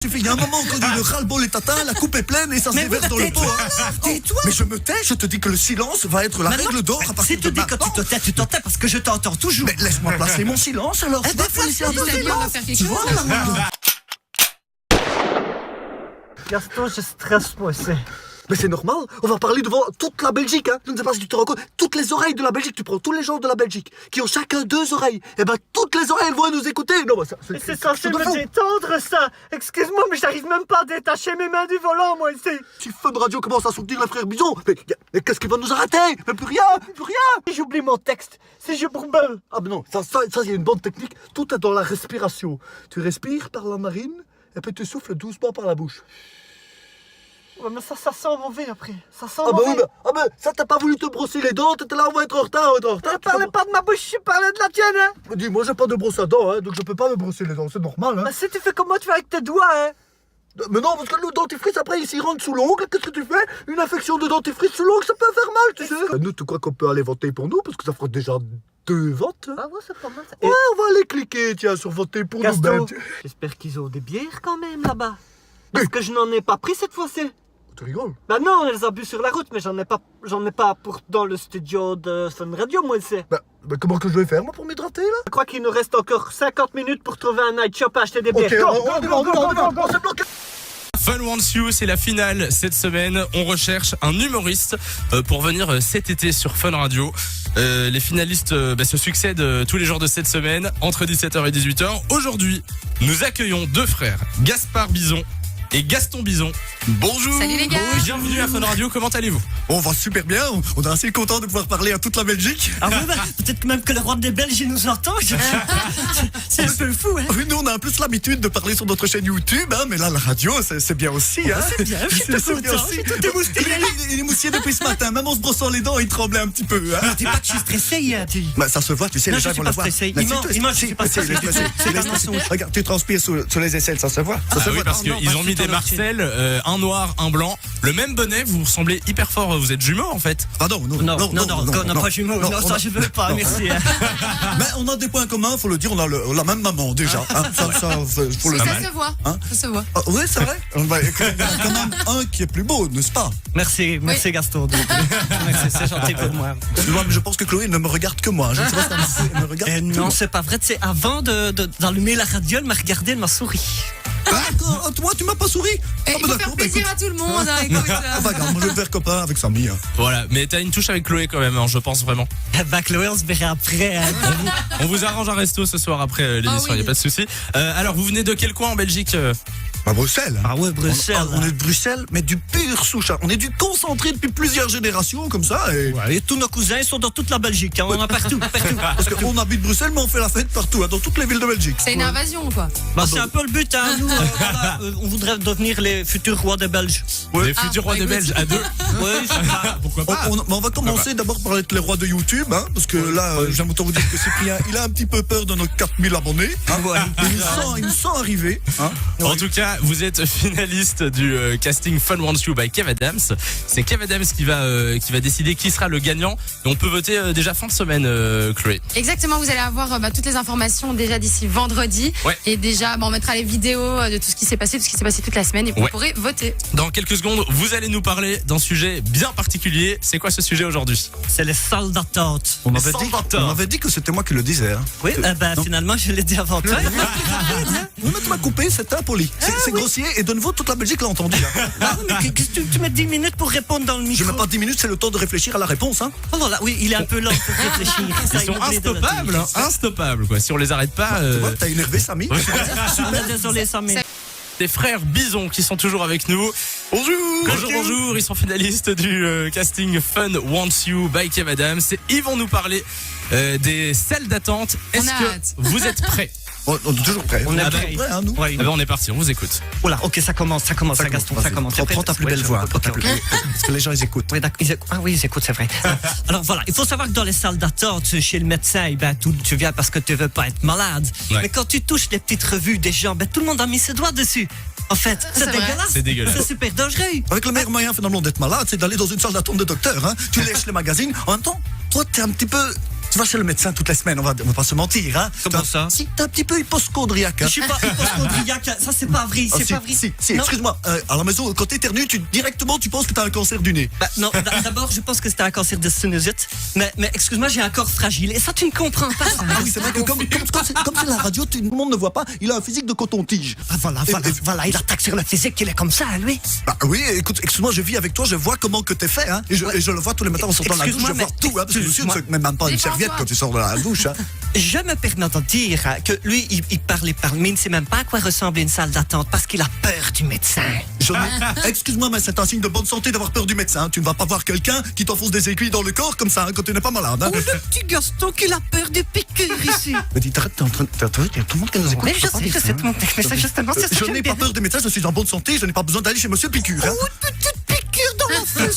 Il y a un moment quand le ras-le-bol est atteint, la coupe est pleine et ça se déverse dans le pot. Tais-toi. Mais je me tais, je te dis que le silence va être la règle d'or à partir Si tu de dis que maintenant. tu t'en tais parce que je t'entends toujours. Mais laisse-moi placer mon silence alors. Eh ben, Tu vas laisser un peu de Essaye bien de silence. faire quelque Tu chose. vois là. Gaston, je stresse moi aussi. Mais c'est normal, on va parler devant toute la Belgique, hein. Je ne sais pas si tu te rends compte, toutes les oreilles de la Belgique, tu prends tous les gens de la Belgique, qui ont chacun 2 oreilles, et ben toutes les oreilles elles vont nous écouter. Non, bah, ça, Mais c'est censé me détendre ça. Excuse-moi, mais j'arrive même pas à détacher mes mains du volant moi ici. Si Fun Radio commence à soutenir les frères Bison, mais qu'est-ce qui va nous arrêter? Mais plus rien, plus rien. Si j'oublie mon texte, si je broumbelle. Ah ben non, ça c'est une bonne technique, tout est dans la respiration. Tu respires par la narine, et puis tu souffles doucement par la bouche. Ouais, mais ça sent mauvais après. Ça sent Ah bah mauvais. oui, ça t'as pas voulu te brosser les dents, t'étais là, on va être en retard, Ne parlez pas de ma bouche, je parlais de la tienne, hein. Dis, moi j'ai pas de brosse à dents, hein, donc je peux pas me brosser les dents, c'est normal, hein. Mais si tu fais comme moi, tu fais avec tes doigts, hein. Mais non, parce que le dentifrice, après, il s'y rentre sous l'ongle, qu'est-ce que tu fais? Une infection de dentifrice sous l'ongle, ça peut faire mal, tu sais. Nous, tu crois qu'on peut aller voter pour nous, parce que ça fera déjà 2 votes, hein. Ah ouais, c'est pas mal ça. Ouais, on va aller cliquer, tiens, sur voter pour nous. Gaston, Ben, j'espère qu'ils ont des bières quand même là-bas. Parce que je n'en ai pas pris cette fois-ci. tu rigoles? Bah non, on les a bu sur la route, mais j'en ai pas pour dans le studio de Fun Radio, moi, c'est. Ben, comment que je vais faire, moi, pour m'hydrater, là? Je crois qu'il nous reste encore 50 minutes pour trouver un night shop à acheter des Ok, bières. on s'est bloqué. Fun Wants You, c'est la finale cette semaine. On recherche un humoriste pour venir cet été sur Fun Radio. Les finalistes se succèdent tous les jours de cette semaine entre 17h et 18h. Aujourd'hui, nous accueillons 2 frères, Gaspard Bison et Gaston Bison. Bonjour. Salut les gars. Bienvenue à Fun Radio, comment allez-vous? On va super bien, on est assez content de pouvoir parler à toute la Belgique. Ah ouais, bah, peut-être même que le roi des Belges il nous entend. C'est un peu fou, hein. Oui, nous on a plus l'habitude de parler sur notre chaîne YouTube, hein, mais là la radio c'est bien aussi. Hein. C'est bien, je suis tout C'est bien content, aussi. je suis tout émoustillé. Il est moussé depuis ce matin, même en se brossant les dents, il tremblait un petit peu. Hein. Dis pas que je suis stressé, hein, tu. Bah, ça se voit, tu sais, Non, les je gens suis vont pas le voir. stressé. Mais Il ment, je suis pas si, stressé. il est stressé. C'est Il est un stressé. mensonge. Regarde, tu transpires sur les aisselles, ça se voit. Ça se Oui, voit. parce non, qu'ils pas ont mis tout des dans leur chaîne. Marcel, un noir, un blanc. Le même bonnet, vous ressemblez hyper fort, vous êtes jumeaux en fait. Ah non, Non, pas jumeaux. Non, ça je veux pas, merci. hein. Mais on a des points communs, faut le dire, on a la même maman déjà. Hein. Ça, faut le Ça dire. se voit. Hein Ça se voit. Ah, oui, c'est vrai. Il y en a quand même un qui est plus beau, n'est-ce pas? Merci Gaston. Merci, c'est gentil pour moi. Moi, je pense que Chloé ne me regarde que moi. Je ne sais pas si elle me regarde. Non, c'est pas vrai. C'est avant d'allumer la radio, elle m'a regardé, elle m'a souri. Ah, toi, tu m'as pas souri? Et Ah, il bah, faut faire d'accord, bah, plaisir écoute. à tout le monde. Hein, écoute, Ah, bah, regarde, moi je vais me faire copain avec Samy. Hein. Voilà, mais t'as une touche avec Chloé quand même, hein, je pense vraiment. Bah Chloé, on se verra après. Hein. On vous arrange un resto ce soir après l'émission, Ah oui. y a pas de souci. Alors, vous venez de quel coin en Belgique À Bruxelles. Hein. Ah ouais, Bruxelles. On est de Bruxelles, mais du pur souche. On est du concentré depuis plusieurs générations, comme ça. Et... Ouais, et tous nos cousins ils sont dans toute la Belgique. Hein. On en a partout. Parce qu'on habite Bruxelles, mais on fait la fête partout, hein, dans toutes les villes de Belgique. c'est une invasion, quoi. Bah, c'est un peu le but. Hein. Nous, voilà, on voudrait devenir les futurs rois des Belges. Les futurs rois bah, des écoute. Belges à 2. Oui, Pourquoi pas Mais on va commencer d'abord par être les rois de YouTube, hein, parce que là, j'aime autant vous dire que Cyprien, il a un petit peu peur de nos 4000 abonnés. Hein. Il me sent arriver. Hein. En tout cas, vous êtes finaliste du casting Fun Wants You by Kev Adams. C'est Kev Adams qui va décider qui sera le gagnant. Et on peut voter déjà fin de semaine, Chloé. Exactement, vous allez avoir toutes les informations déjà d'ici vendredi. Ouais. Et déjà, on mettra les vidéos de tout ce qui s'est passé, toute la semaine. Et vous Ouais. pourrez voter. Dans quelques secondes, vous allez nous parler d'un sujet bien particulier. C'est quoi ce sujet aujourd'hui? c'est les salles d'attente. On m'avait dit que c'était moi qui le disais. Hein. Oui, finalement, je l'ai dit avant toi. Oui, mais tu m'as coupé, c'est impoli. C'est grossier et de nouveau, toute la Belgique l'a entendu. Hein. Ah, mais qu'est-ce que tu mets 10 minutes pour répondre dans le Je micro? mets pas 10 minutes, c'est le temps de réfléchir à la réponse. Hein. Oh là, oui, il est un peu lent pour réfléchir. Ils sont instoppables, hein, instoppables quoi. Si on les arrête pas. Tu vois, t'as énervé Samy. Désolé, Samir. Des frères Bison qui sont toujours avec nous. Bonjour, ils sont finalistes du casting Fun Wants You by Kev Adams. Et ils vont nous parler des salles d'attente. Est-ce On a que hâte. vous êtes prêts? On est toujours prêts. On est toujours prêts. prêts, hein, nous. Ouais, Ah ben on est parti, on vous écoute. Oula, ok, ça commence, Gaston, ça Vas-y. commence. Prends ta plus belle voix. Prends ta plus belle- Parce que les gens, ils écoutent. Oui, d'accord. Ils écoutent, c'est vrai. Alors voilà, il faut savoir que dans les salles d'attente chez le médecin, tu viens parce que tu veux pas être malade. Ouais. Mais quand tu touches les petites revues des gens, tout le monde a mis ses doigts dessus. En fait, C'est vrai. C'est dégueulasse. C'est super dangereux. Avec le meilleur moyen finalement d'être malade, c'est d'aller dans une salle d'attente de docteur. Hein. Tu lèches les magazines. En même temps, toi, t'es un petit peu tu vas chez le médecin toutes les semaines, on va pas se mentir, hein. Comment ça? Si, t'es un petit peu hypochondriaque, hein. Je suis pas hypochondriaque, ça c'est pas vrai, c'est si, pas vrai. si, Non. excuse-moi, à la maison, quand t'éternues, directement tu penses que t'as un cancer du nez. Bah, non, d'abord je pense que c'était un cancer de sinusite, mais excuse-moi, j'ai un corps fragile, et ça tu ne comprends pas. Ça. Ah oui, c'est vrai que comme c'est la radio, tout le monde ne voit pas, il a un physique de coton-tige. Ah, voilà, il attaque sur le physique, il est comme ça, lui. Bah oui, écoute, excuse-moi, je vis avec toi, je vois comment que t'es fait, hein. Et je le vois tous les matins en sortant de la douche, je Excuse-moi, vois tout, hein, parce que monsieur ne se met même pas une Défends-toi. serviette quand tu sors de la douche, hein. Je me permets de dire que lui, il parle, mais il ne sait même pas à quoi ressemble une salle d'attente parce qu'il a peur du médecin. Excuse-moi, mais c'est un signe de bonne santé d'avoir peur du médecin. Tu ne vas pas voir quelqu'un qui t'enfonce des aiguilles dans le corps comme ça, hein, quand tu n'es pas malade, hein. Oh, le petit Gaston qu'il a peur des piqûres ici. Mais dis, t'arrêtes, t'es en train de... Il y a tout le monde qui nous écoute. Mais tu je peux pas sais, dire je ça, sais, hein. tout le monde. Mais ça, justement, c'est ça Je que n'ai pas peur des médecins, je suis en bonne santé, je n'ai pas besoin d'aller chez monsieur Piqûre, hein. Oh, une petite piqûre dans la fesse.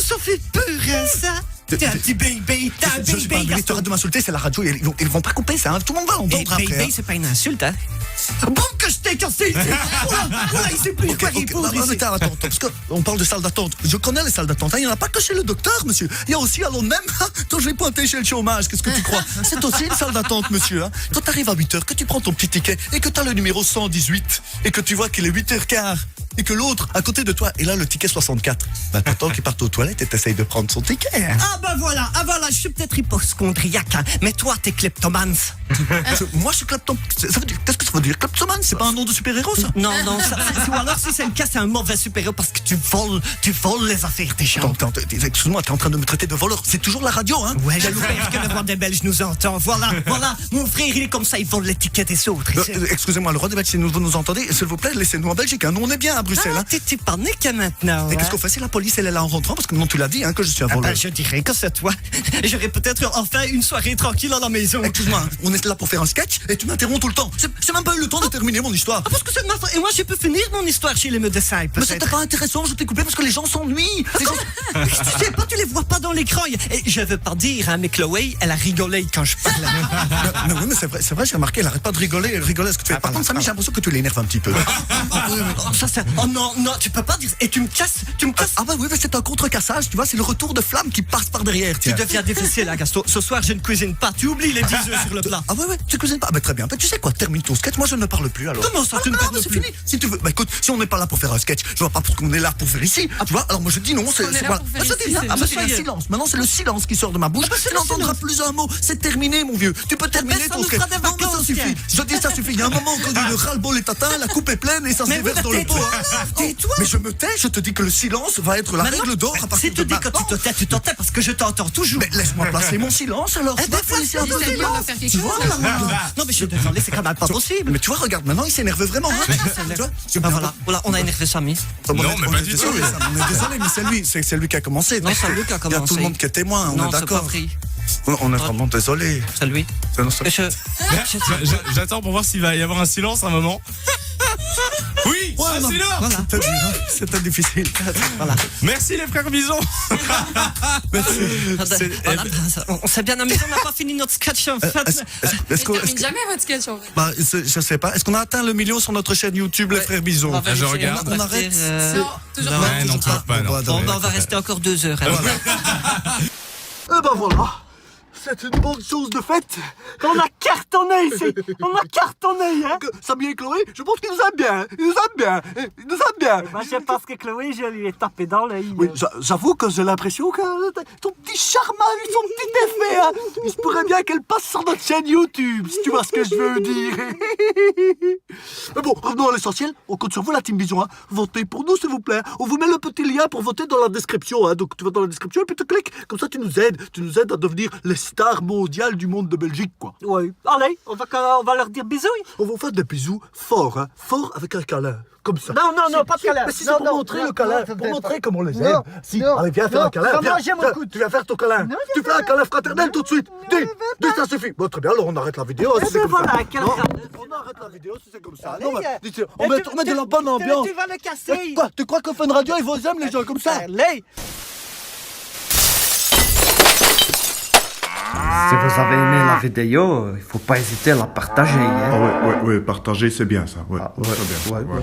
Ça fait peur, hein, ça. T'es un petit baby, t'es un Je suis pas un baby, bébé, t'arrêtes de m'insulter, c'est la radio, ils vont pas couper ça, hein. Tout le monde va l'entendre après, hein. baby, c'est pas une insulte, hein. Bon que je t'ai cassé. Voilà, il sait plus quoi répondre mais ici. attends, parce qu'on parle de salle d'attente. Je connais les salles d'attente, hein. Il n'y en a pas que chez le docteur, monsieur. Il y a aussi à l'autre même, hein, quand je vais pointer chez le chômage, qu'est-ce que tu crois? C'est aussi une salle d'attente, monsieur, hein. Quand tu arrives à 8h, que tu prends ton petit ticket et que tu as le numéro 118 et que tu vois qu'il est 8h15 et que l'autre à côté de toi est là le ticket 64, bah t'attends qu'il parte aux toilettes et t'essayes de prendre son ticket, hein. Ah voilà, je suis peut-être hypochondriaque, hein, mais toi t'es kleptomane. Moi je suis kleptomane. Qu'est-ce que ça veut dire? Kleptomane, c'est pas un nom de super-héros, ça? Non, ou alors si c'est le cas, c'est un mauvais super-héros parce que tu voles les affaires des gens. Attends, excuse-moi, t'es en train de me traiter de voleur. C'est toujours la radio, hein? Ouais, j'espère que le roi des Belges nous entend. Voilà, mon frère, il est comme ça, il vole les tickets des autres. Excusez-moi, le roi des Belges, si vous nous entendez, s'il vous plaît, laissez-nous en Belgique, hein. Nous on est bien à Bruxelles, hein. T'es pas né qu'à maintenant. Et qu'est-ce qu'on fait si la police elle est là en rentrant? Parce que non, tu l'as dit, hein, que je suis un voleur. Je dirais que c'est toi. J'aurais peut-être enfin une soirée tranquille à la maison. Excuse-moi, hein, on est là pour faire un sketch et tu m'interromps tout le temps. J'ai même pas eu le temps de terminer mon histoire. Parce que c'est ma faute. Et moi, je peux finir mon histoire chez les médecins, Mais peut-être. c'était pas intéressant, je t'ai coupé parce que les gens s'ennuient. Les gens- Tu sais pas, tu les vois pas dans l'écran. Et je veux pas dire, hein, mais Chloé, elle a rigolé quand je parlais. mais oui, mais c'est vrai, j'ai remarqué, elle arrête pas de rigoler ce que tu fais. Par contre, Samy, j'ai l'impression que tu l'énerves un petit peu. Oh non, tu peux pas dire. Et tu me casses. Ah bah oui, mais c'est un contre-cassage, tu vois, c'est le retour de flamme qui passe par derrière. Tu Tiens. deviens difficile, hein, Gaston. Ce soir, je ne cuisine pas. Tu oublies les 10 œufs sur le plat. Ah ouais, tu cuisines pas. Ah bah très bien. Bah, tu sais quoi, termine ton sketch, moi je ne parle plus alors. Comment ça, tu ne non, parles mais c'est plus? fini. Si tu veux, bah écoute, si on n'est pas là pour faire un sketch, je vois pas pourquoi on est là pour faire ici. Tu vois, alors moi je dis non, c'est On est là voilà. pour faire Ah, je ici, dis rien. c'est Ah bah juste c'est un ça y est. silence. Maintenant c'est le silence qui sort de ma bouche. c'est Tu le n'entendras plus un mot. C'est terminé, mon vieux. Tu peux terminer ça ton nous sketch. fera des Non mais ça vacances, suffit. tiens. Je dis ça suffit. Il y a un moment quand le ras-le-bol est atteint, la coupe est pleine et ça se Mais déverse oui, dans le pot. tais-toi, hein. tais-toi. Mais je me tais. Je te dis que le silence va être la Maintenant, règle d'or à si partir tu de dis que maintenant. tu t'en tais parce que je t'entends toujours. Mais laisse-moi placer mon silence alors. Eh Tu ben, vas faut laisser un peu de c'est bien, on va silence. faire quelque Tu chose. vois Non, mais je suis désolé, c'est quand même pas possible. Mais tu vois, regarde, maintenant il s'énerve vraiment. Hein. Tu vois Voilà, on a énervé Samy. On Non, est- mais on pas est du désolé, tout. Sam, on est désolé, mais c'est lui qui a commencé. Non, c'est lui qui a Il y a tout commencé. le monde qui est témoin, on Non, est c'est pas d'accord. vrai. On est vraiment désolé. C'est lui. Non, c'est- J'attends pour voir s'il va y avoir un silence un moment. Oui, Ouais, un non. silence. Voilà. C'était dur, hein. C'était difficile. Voilà. Merci les frères Bison. Voilà, on s'est bien amusé, on n'a pas fini notre sketch en fait. Est-ce Je qu'on- termine jamais votre sketch en fait. bah, je sais pas. Est-ce qu'on a atteint le million sur notre chaîne YouTube, les frères Bison? On va je vérifier, regarde. va On arrête. rester, Non, toujours non, pas. Ouais, non, toujours pas, non. Bon, ben, on va rester encore 2 heures. hein. Eh ben voilà. C'est une bonne chose de fait. On a cartonné ici. On a cartonné, hein. Samy et Chloé, je pense qu'ils nous aiment bien. Ils nous aiment bien. Ils nous aiment bien. Moi, je pense que Chloé, je lui ai tapé dans l'œil. Oui, j'avoue que j'ai l'impression que ton petit charmage, son petit effet, hein, il se pourrait bien qu'elle passe sur notre chaîne YouTube, si tu vois ce que je veux dire. Mais bon, revenons à l'essentiel. On compte sur vous, la Team Bison. Hein. Votez pour nous, s'il vous plaît. On vous met le petit lien pour voter dans la description. Hein. Donc tu vas dans la description et puis tu cliques. Comme ça, tu nous aides. Tu nous aides à devenir les stars mondiales du monde de Belgique, quoi. Oui. Allez, on va leur dire bisous. On va vous faire des bisous forts, hein. Forts avec un câlin. Comme ça. Non, pas de câlin. Mais si Non, c'est pour non, montrer non, le câlin, non, pour montrer comment on les non, aime. Si, non, allez, viens faire non, un câlin. ça Viens, va, j'ai mon viens, coude. tu viens faire ton câlin. Non, Tu fais un câlin fraternel tout de suite. Dis, ça suffit. Bon, très bien, alors on arrête la vidéo. Si c'est ben comme voilà, ça. quel Non, câlin. on arrête la vidéo si c'est comme ça. Allez, Non, mais, viens. dis, on met de la bonne ambiance. Tu vas le casser. Quoi, tu crois qu'au Fun Radio, ils vous aiment les gens comme ça? Allez. Si vous avez aimé la vidéo, il faut pas hésiter à la partager. Hein. Ah ouais, partager c'est bien ça. Ouais, Ah, très bien. ouais. Ouais.